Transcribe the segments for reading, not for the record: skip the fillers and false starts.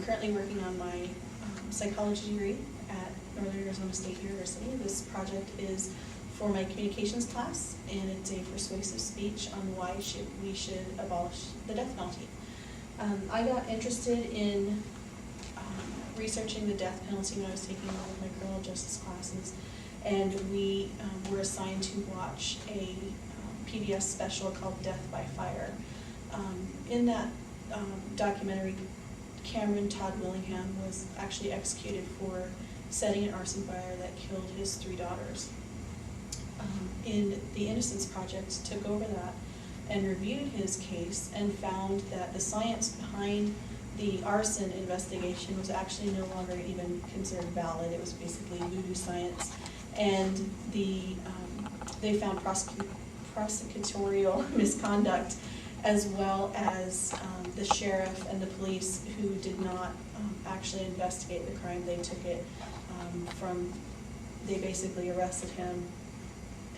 currently working on my psychology degree at Northern Arizona State University. This project is for my communications class, and it's a persuasive speech on why we should abolish the death penalty. I got interested in researching the death penalty when I was taking one of my criminal justice classes, and we were assigned to watch a PBS special called Death by Fire. In that documentary, Cameron Todd Willingham was actually executed for setting an arson fire that killed his 3 daughters. In the Innocence Project took over that and reviewed his case and found that the science behind the arson investigation was actually no longer even considered valid. It was basically voodoo science, and they found prosecutorial misconduct, as well as the sheriff and the police who did not actually investigate the crime. They took it they basically arrested him,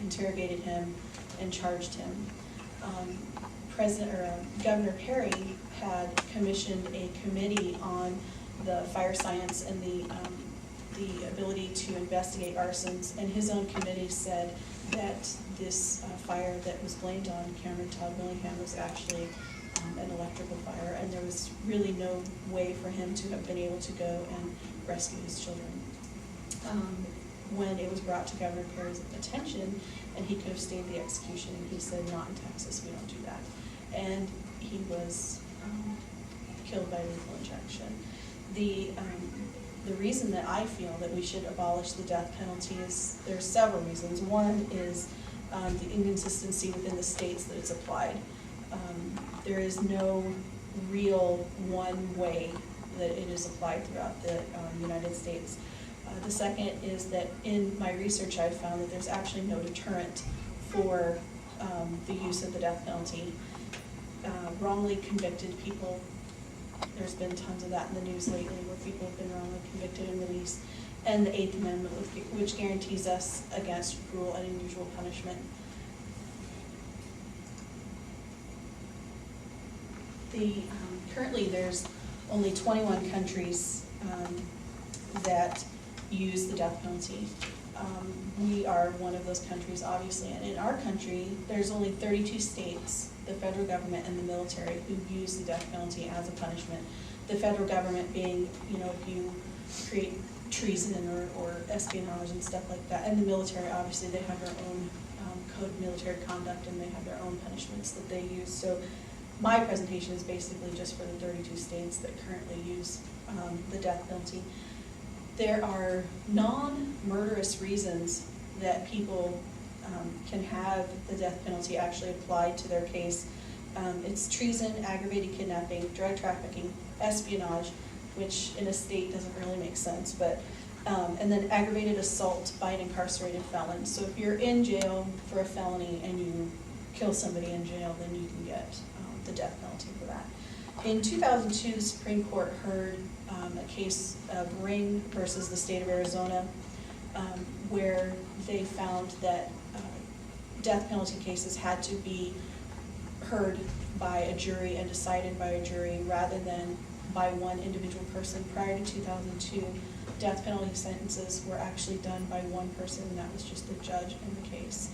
interrogated him, and charged him. Governor Perry had commissioned a committee on the fire science and the ability to investigate arsons, and his own committee said that this fire that was blamed on Cameron Todd Willingham was actually an electrical fire, and there was really no way for him to have been able to go and rescue his children. When it was brought to Governor Perry's attention, and he could have stayed the execution, and he said, "Not in Texas, we don't do that." And he was killed by lethal injection. The reason that I feel that we should abolish the death penalty is, there's several reasons. One is the inconsistency within the states that it's applied. There is no real one way that it is applied throughout the United States. The second is that in my research I've found that there's actually no deterrent for the use of the death penalty. Wrongly convicted people, there's been tons of that in the news lately where people have been wrongly convicted and released. And the 8th Amendment, which guarantees us against cruel and unusual punishment. Currently there's only 21 countries that use the death penalty. We are one of those countries, obviously, and in our country there's only 32 states, the federal government and the military, who use the death penalty as a punishment. The federal government being, if you create treason or espionage and stuff like that, and the military, obviously, they have their own code of military conduct, and they have their own punishments that they use. So my presentation is basically just for the 32 states that currently use the death penalty. There are non-murderous reasons that people can have the death penalty actually applied to their case. It's treason, aggravated kidnapping, drug trafficking, espionage, which in a state doesn't really make sense, but and then aggravated assault by an incarcerated felon. So if you're in jail for a felony and you kill somebody in jail, then you can get the death penalty for that. In 2002, the Supreme Court heard a case of Ring versus the state of Arizona, where they found that death penalty cases had to be heard by a jury and decided by a jury rather than by one individual person. Prior to 2002, death penalty sentences were actually done by one person, and that was just the judge in the case.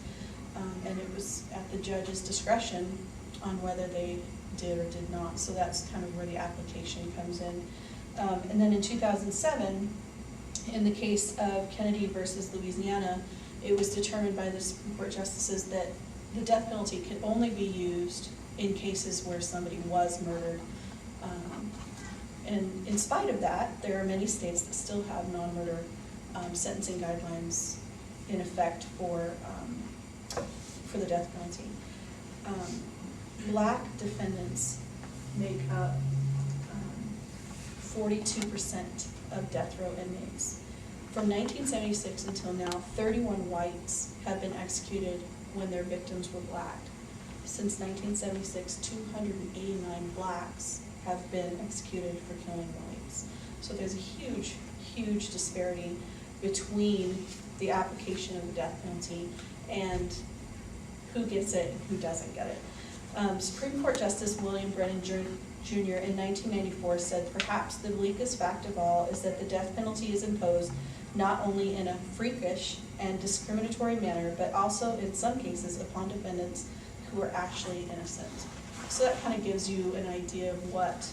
And it was at the judge's discretion on whether they did or did not. So that's kind of where the application comes in. And then in 2007, in the case of Kennedy versus Louisiana, it was determined by the Supreme Court justices that the death penalty could only be used in cases where somebody was murdered. And in spite of that, there are many states that still have non-murder sentencing guidelines in effect for the death penalty. Black defendants make up 42% of death row inmates. From 1976 until now, 31 whites have been executed when their victims were black. Since 1976, 289 blacks have been executed for killing whites. So there's a huge, huge disparity between the application of the death penalty and who gets it and who doesn't get it. Supreme Court Justice William Brennan Jr. in 1994 said, "Perhaps the bleakest fact of all is that the death penalty is imposed not only in a freakish and discriminatory manner, but also in some cases upon defendants who are actually innocent." So that kind of gives you an idea of what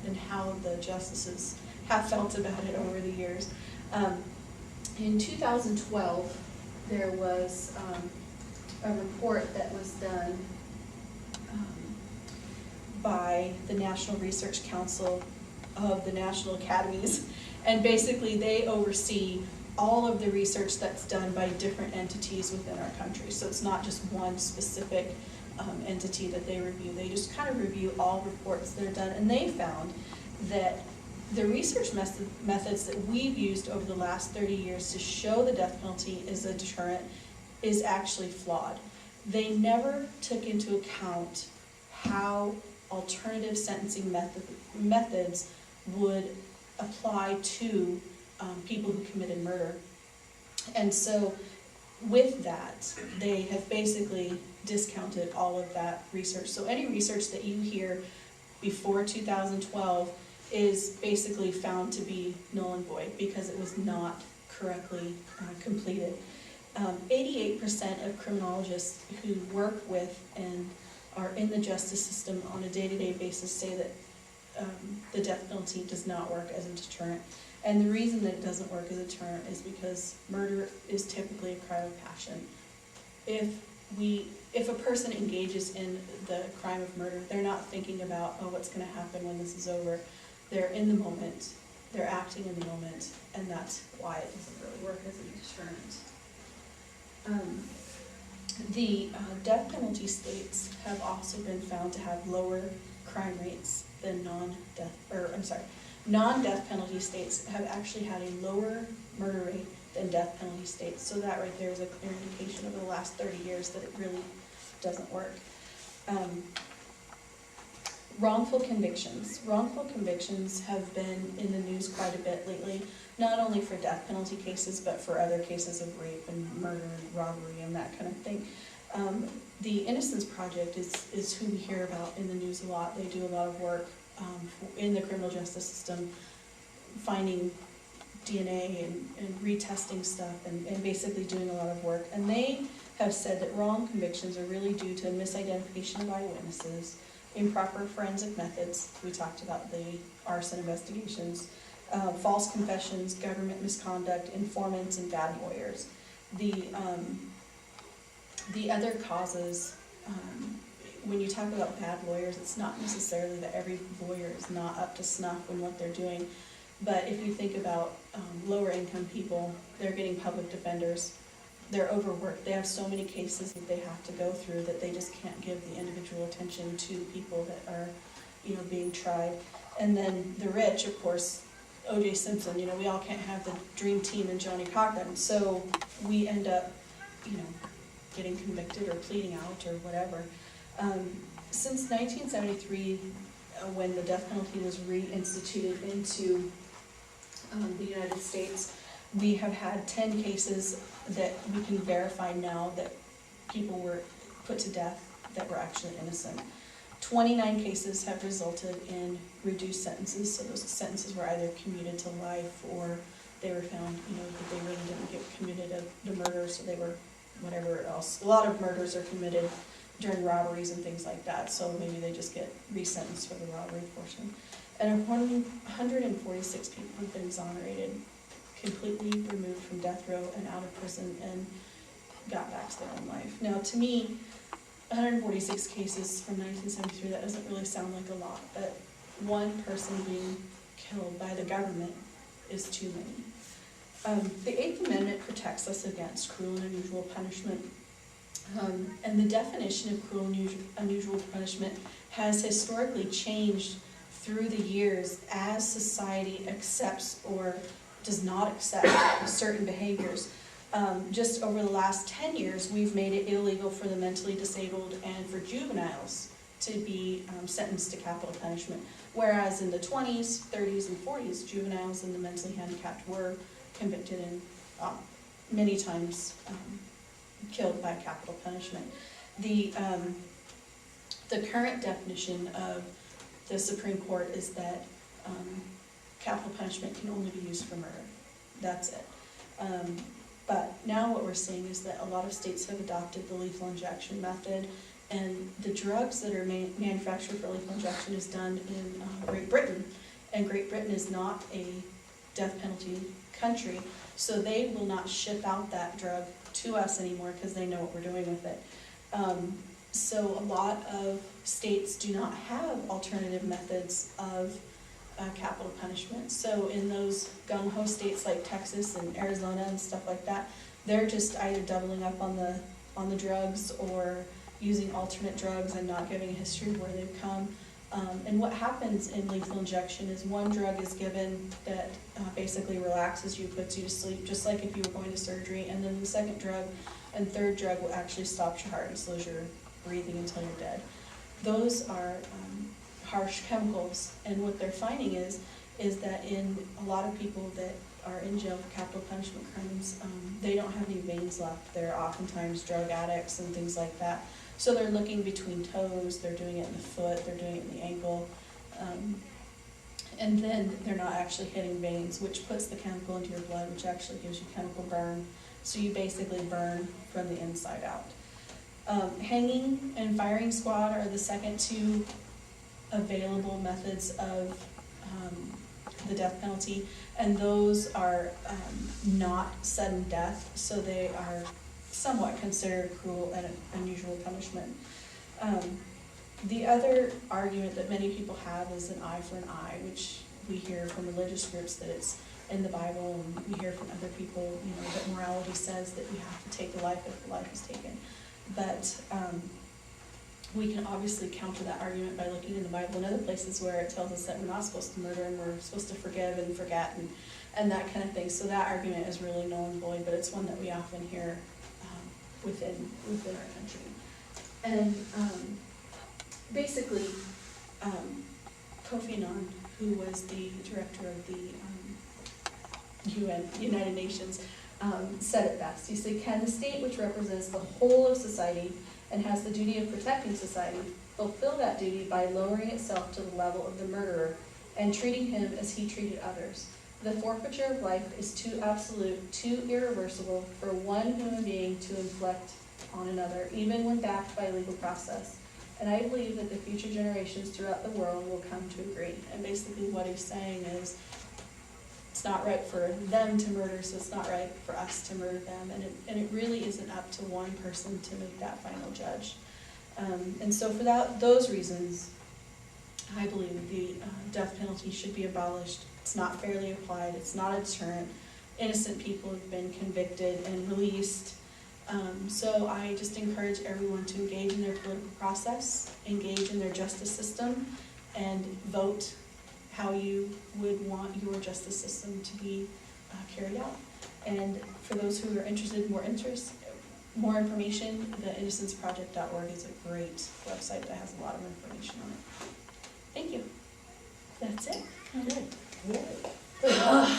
and how the justices have felt about it over the years. In 2012, there was a report that was done by the National Research Council of the National Academies, and basically they oversee all of the research that's done by different entities within our country. So it's not just one specific entity that they review. They just kind of review all reports that are done, and they found that the research methods that we've used over the last 30 years to show the death penalty as a deterrent is actually flawed. They never took into account how alternative sentencing methods would apply to people who committed murder. And so with that, they have basically discounted all of that research. So any research that you hear before 2012 is basically found to be null and void because it was not correctly completed. 88% of criminologists who work with and are in the justice system on a day-to-day basis say that the death penalty does not work as a deterrent. And the reason that it doesn't work as a deterrent is because murder is typically a crime of passion. If a person engages in the crime of murder, they're not thinking about, oh, what's going to happen when this is over. They're in the moment, they're acting in the moment, and that's why it doesn't really work as a deterrent. The death penalty states have also been found to have lower crime rates than non-death penalty states have actually had a lower murder rate than death penalty states. So that right there is a clear indication over the last 30 years that it really doesn't work. Wrongful convictions. Wrongful convictions have been in the news quite a bit lately, not only for death penalty cases, but for other cases of rape and murder and robbery and that kind of thing. The Innocence Project is who we hear about in the news a lot. They do a lot of work in the criminal justice system, finding DNA and retesting stuff and basically doing a lot of work. And they have said that wrong convictions are really due to misidentification of eyewitnesses, improper forensic methods, we talked about the arson investigations, false confessions, government misconduct, informants, and bad lawyers. The other causes, when you talk about bad lawyers, it's not necessarily that every lawyer is not up to snuff in what they're doing, but if you think about lower income people, they're getting public defenders, they're overworked, they have so many cases that they have to go through that they just can't give the individual attention to people that are, being tried. And then the rich, of course, O.J. Simpson, we all can't have the dream team and Johnny Cochran, so we end up, getting convicted or pleading out or whatever. Since 1973, when the death penalty was reinstituted into the United States, we have had 10 cases that we can verify now that people were put to death that were actually innocent. 29 cases have resulted in reduced sentences, so those sentences were either commuted to life or they were found, that they really didn't get committed of the murder, so they were whatever else. A lot of murders are committed during robberies and things like that, so maybe they just get resentenced for the robbery portion. And 146 people have been exonerated, completely removed from death row and out of prison and got back to their own life. Now, to me, 146 cases from 1973, that doesn't really sound like a lot, but one person being killed by the government is too many. The Eighth Amendment protects us against cruel and unusual punishment, and the definition of cruel and unusual punishment has historically changed through the years as society accepts or does not accept certain behaviors. Just over the last 10 years, we've made it illegal for the mentally disabled and for juveniles to be sentenced to capital punishment, whereas in the 20s, 30s, and 40s, juveniles and the mentally handicapped were convicted and many times killed by capital punishment. The current definition of the Supreme Court is that capital punishment can only be used for murder. That's it. But now what we're seeing is that a lot of states have adopted the lethal injection method, and the drugs that are manufactured for lethal injection is done in Great Britain, and Great Britain is not a death penalty country, so they will not ship out that drug to us anymore because they know what we're doing with it. So a lot of states do not have alternative methods of capital punishment. So in those gung-ho states like Texas and Arizona and stuff like that, they're just either doubling up on the drugs or using alternate drugs and not giving a history of where they've come. And what happens in lethal injection is one drug is given that basically relaxes you, puts you to sleep, just like if you were going to surgery, and then the second drug and third drug will actually stop your heart and slows your breathing until you're dead. Those are harsh chemicals, and what they're finding is that in a lot of people that are in jail for capital punishment crimes, they don't have any veins left. They're oftentimes drug addicts and things like that. So they're looking between toes, they're doing it in the foot, they're doing it in the ankle, and then they're not actually hitting veins, which puts the chemical into your blood, which actually gives you chemical burn. So you basically burn from the inside out. Hanging and firing squad are the second two available methods of the death penalty, and those are not sudden death, so they are somewhat considered cruel and unusual punishment. The other argument that many people have is an eye for an eye, which we hear from religious groups that it's in the Bible, and we hear from other people, that morality says that we have to take the life if the life is taken. But we can obviously counter that argument by looking in the Bible and other places where it tells us that we're not supposed to murder and we're supposed to forgive and forget and that kind of thing. So that argument is really null and void, but it's one that we often hear within our country. And basically, Kofi Annan, who was the director of the United Nations, said it best. He said, "Can the state, which represents the whole of society and has the duty of protecting society, fulfill that duty by lowering itself to the level of the murderer and treating him as he treated others? The forfeiture of life is too absolute, too irreversible for one human being to inflict on another, even when backed by legal process. And I believe that the future generations throughout the world will come to agree." And basically what he's saying is, it's not right for them to murder, so it's not right for us to murder them. And it really isn't up to one person to make that final judge. And so for those reasons, I believe the death penalty should be abolished. It's not fairly applied. It's not a deterrent. Innocent people have been convicted and released. So I just encourage everyone to engage in their political process, engage in their justice system, and vote how you would want your justice system to be carried out. And for those who are interested in more information, the innocenceproject.org is a great website that has a lot of information on it. Thank you. That's it. Okay. Good.